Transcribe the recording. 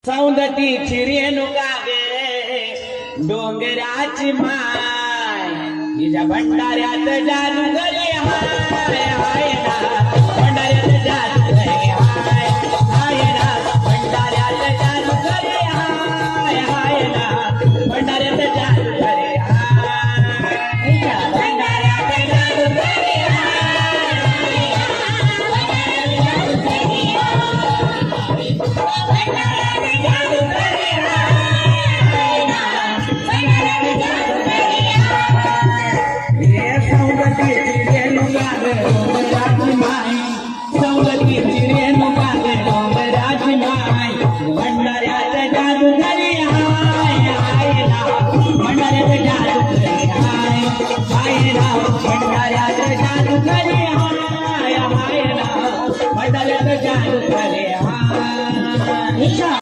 सौंदतीची रेणुका गे डोंगराची माय तिच्या भंडाऱ्यात जादूगरी हाय हाय ना भंडाऱ्यात जादूगरी हाय हाय ना भंडाऱ्यात जादूगरी हाय हाय ना भंडाऱ्यात जादूगरी हाय भंडाऱ्यात जादूगरी सौंदतीची रेणुका गे डोंगराची माय भंडाऱ्यात जादूगरी हाय हाय ना भंडाऱ्यात जादूगरी हाय हाय ना भंडाऱ्यात जादूगरी